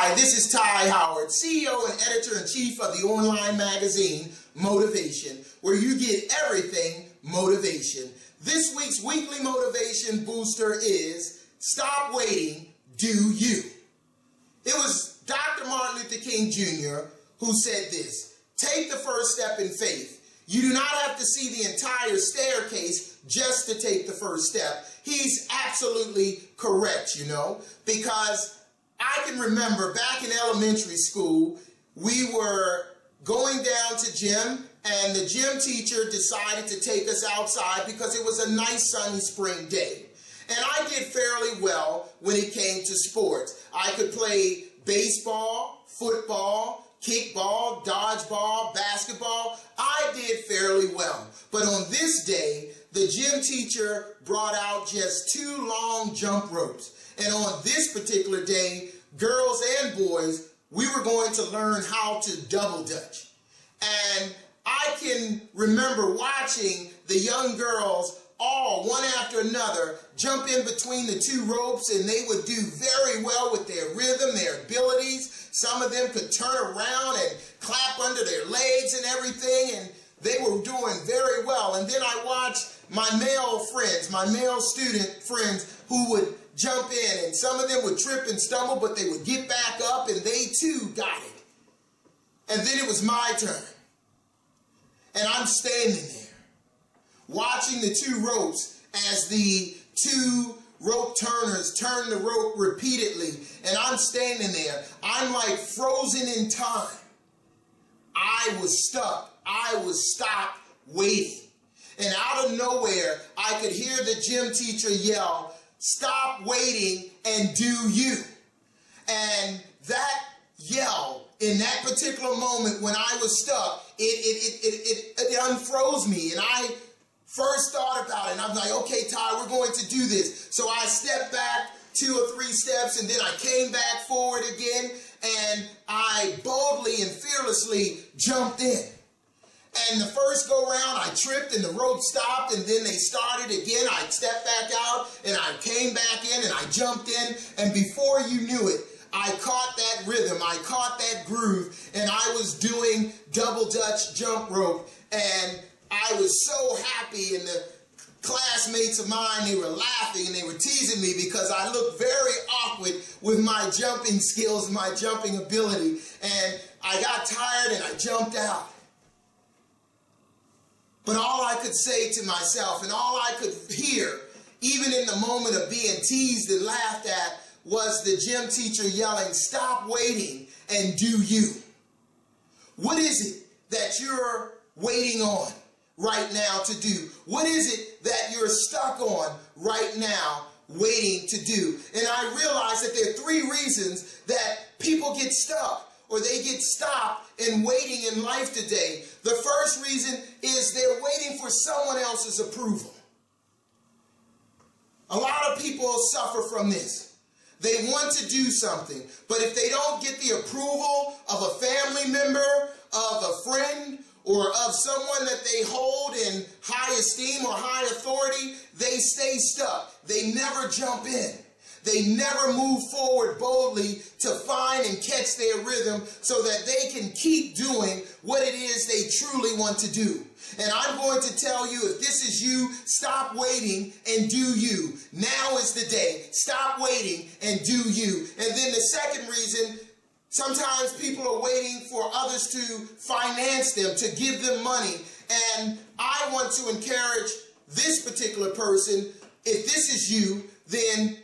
Hi, this is Ty Howard, CEO and Editor-in-Chief of the online magazine, Motivation, where you get everything motivation. This week's weekly motivation booster is Stop Waiting, Do You. It was Dr. Martin Luther King Jr. who said this: take the first step in faith. You do not have to see the entire staircase just to take the first step. He's absolutely correct, you know, because I can remember back in elementary school, we were going down to gym, and the gym teacher decided to take us outside because it was a nice sunny spring day. And I did fairly well when it came to sports. I could play baseball, football, kickball, dodgeball, basketball. I did fairly well. But on this day, the gym teacher brought out just 2 long jump ropes. And on this particular day, girls and boys, we were going to learn how to double dutch. And I can remember watching the young girls all, one after another, jump in between the 2 ropes, and they would do very well with their rhythm, their abilities. Some of them could turn around and clap under their legs and everything, and they were doing very well. And then I watched my male friends, my male student friends, who would jump in, and some of them would trip and stumble, but they would get back up, and they too got it. And then it was my turn. And I'm standing there, watching the 2 ropes as the 2 rope turners turn the rope repeatedly, and I'm standing there. I'm like frozen in time. I was stuck. I was stopped waiting. And out of nowhere, I could hear the gym teacher yell, "Stop waiting and do you." And that yell, in that particular moment when I was stuck, it unfroze me. And I first thought about it, and I was like, okay, Ty, we're going to do this. So I stepped back 2 or 3 steps, and then I came back forward again, and I boldly and fearlessly jumped in. And the first go round, I tripped and the rope stopped, and then they started again. I stepped back out and I came back in and I jumped in, and before you knew it, I caught that rhythm, I caught that groove, and I was doing double dutch jump rope, and I was so happy, and the classmates of mine, they were laughing and they were teasing me because I looked very awkward with my jumping skills and my jumping ability, and I got tired and I jumped out. But all I could say to myself, and all I could hear, even in the moment of being teased and laughed at, was the gym teacher yelling, "Stop waiting and do you." What is it that you're waiting on right now to do? What is it that you're stuck on right now waiting to do? And I realized that there are 3 reasons that people get stuck, or they get stopped in waiting in life today. The first reason is they're waiting for someone else's approval. A lot of people suffer from this. They want to do something, but if they don't get the approval of a family member, of a friend, or of someone that they hold in high esteem or high authority, they stay stuck. They never jump in. They never move forward boldly to find and catch their rhythm so that they can keep doing what it is they truly want to do. And I'm going to tell you, if this is you, stop waiting and do you. Now is the day. Stop waiting and do you. And then the second reason, sometimes people are waiting for others to finance them, to give them money. And I want to encourage this particular person, if this is you, then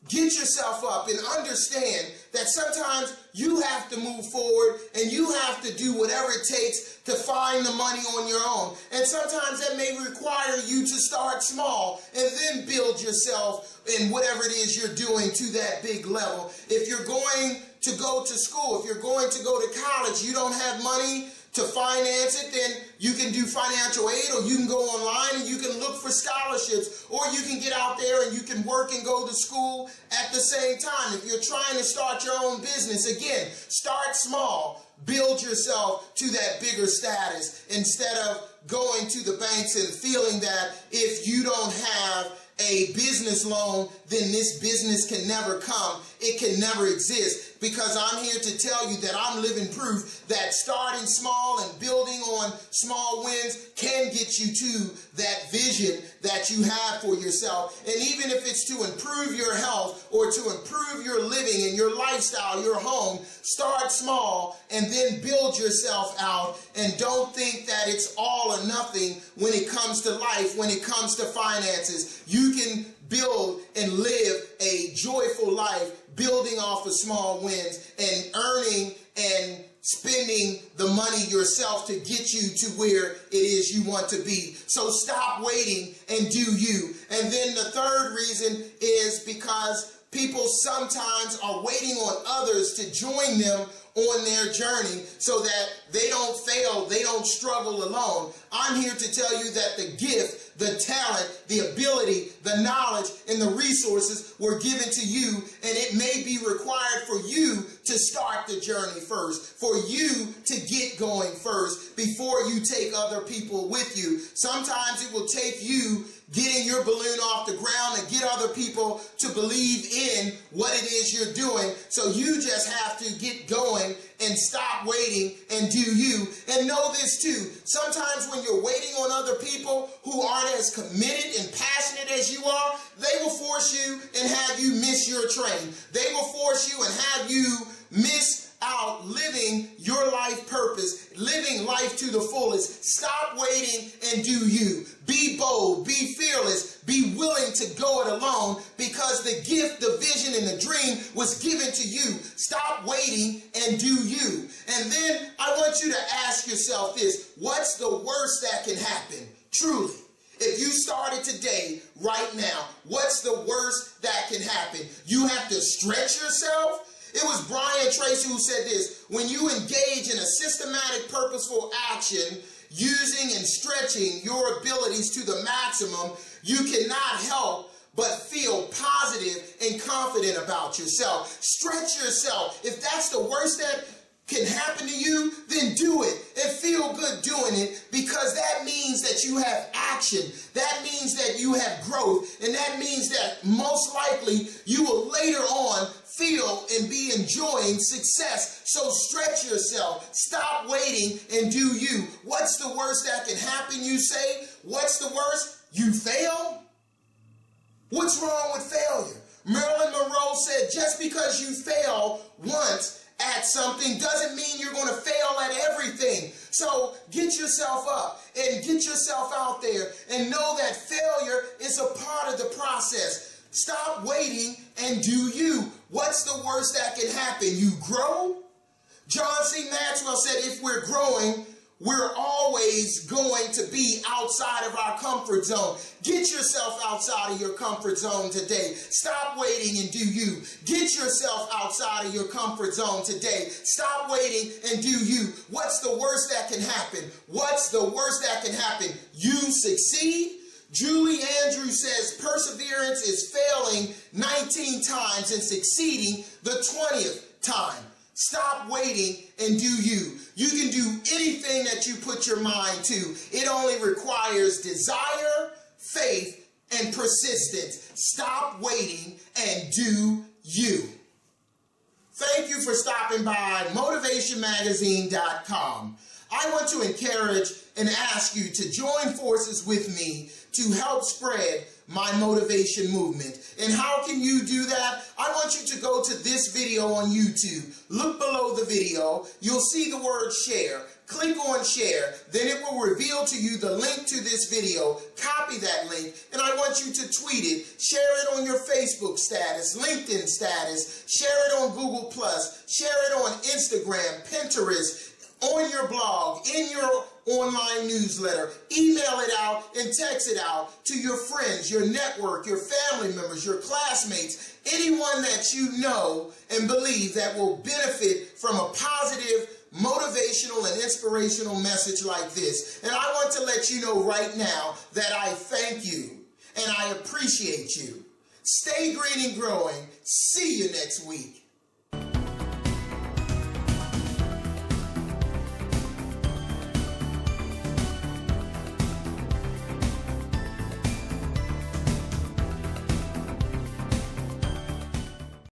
get yourself up and understand that sometimes you have to move forward and you have to do whatever it takes to find the money on your own. And sometimes that may require you to start small and then build yourself in whatever it is you're doing to that big level. If you're going to go to school, if you're going to go to college, you don't have money to finance it, then you can do financial aid, or you can go online and you can look for scholarships, or you can get out there and you can work and go to school at the same time. If you're trying to start your own business, again, start small. Build yourself to that bigger status instead of going to the banks and feeling that if you don't have a business loan, then this business can never come. It can never exist. because I'm here to tell you that I'm living proof that starting small and building on small wins can get you to that vision that you have for yourself. And even if it's to improve your health or to improve your living and your lifestyle, your home, start small and then build yourself out. And don't think that it's all or nothing when it comes to life, when it comes to finances. You can build and live a joyful life building off of small wins and earning and spending the money yourself to get you to where it is you want to be. So stop waiting and do you. And then the third reason is because people sometimes are waiting on others to join them on their journey so that they don't fail, they don't struggle alone. I'm here to tell you that the gift, the talent, the ability, the knowledge, and the resources were given to you, and it may be required for you to start the journey first, for you to get going first before you take other people with you. Sometimes it will take you getting your balloon off the ground and get other people to believe in what it is you're doing. So you just have to get going and stop waiting and do you. And know this too, sometimes when you're waiting on other people who aren't as committed and passionate as you are, they will force you and have you miss your train. They will force you and have you miss out living your life purpose, living life to the fullest. Stop waiting and do you. Be bold, be fearless, be willing to go it alone, because the gift, the vision, and the dream was given to you. Stop waiting and do you. And then I want you to ask yourself this: what's the worst that can happen? Truly. If you started today, right now, what's the worst that can happen? You have to stretch yourself. It was Brian Tracy who said this: when you engage in a systematic, purposeful action, using and stretching your abilities to the maximum, you cannot help but feel positive and confident about yourself. Stretch yourself. If that's the worst that can happen to you, then do it and feel good doing it, because that means that you have action. That means that you have growth, and that means that most likely you will later on feel and be enjoying success. So stretch yourself. Stop waiting and do you. What's the worst that can happen, you say? What's the worst? You fail? What's wrong with failure? Marilyn Monroe said, just because you fail once at something doesn't mean you're going to fail at everything. So get yourself up and get yourself out there and know that failure is a part of the process. Stop waiting and do you. What's the worst that can happen? You grow? John C. Maxwell said, if we're growing, we're always going to be outside of our comfort zone. Get yourself outside of your comfort zone today. Stop waiting and do you. Get yourself outside of your comfort zone today. Stop waiting and do you. What's the worst that can happen? What's the worst that can happen? You succeed? Julie Andrews says perseverance is failing 19 times and succeeding the 20th time. Stop waiting and do you. You can do anything that you put your mind to. It only requires desire, faith, and persistence. Stop waiting and do you. Thank you for stopping by motivationmagazine.com. I want to encourage and ask you to join forces with me to help spread my motivation movement. And how can you do that? I want you to go to this video on YouTube. Look below the video. You'll see the word share. Click on share. Then it will reveal to you the link to this video. Copy that link, and I want you to tweet it. Share it on your Facebook status, LinkedIn status. Share it on Google+. Share it on Instagram, Pinterest, on your blog, in your online newsletter. Email it out and text it out to your friends, your network, your family members, your classmates, anyone that you know and believe that will benefit from a positive, motivational, and inspirational message like this. And I want to let you know right now that I thank you and I appreciate you. Stay green and growing. See you next week.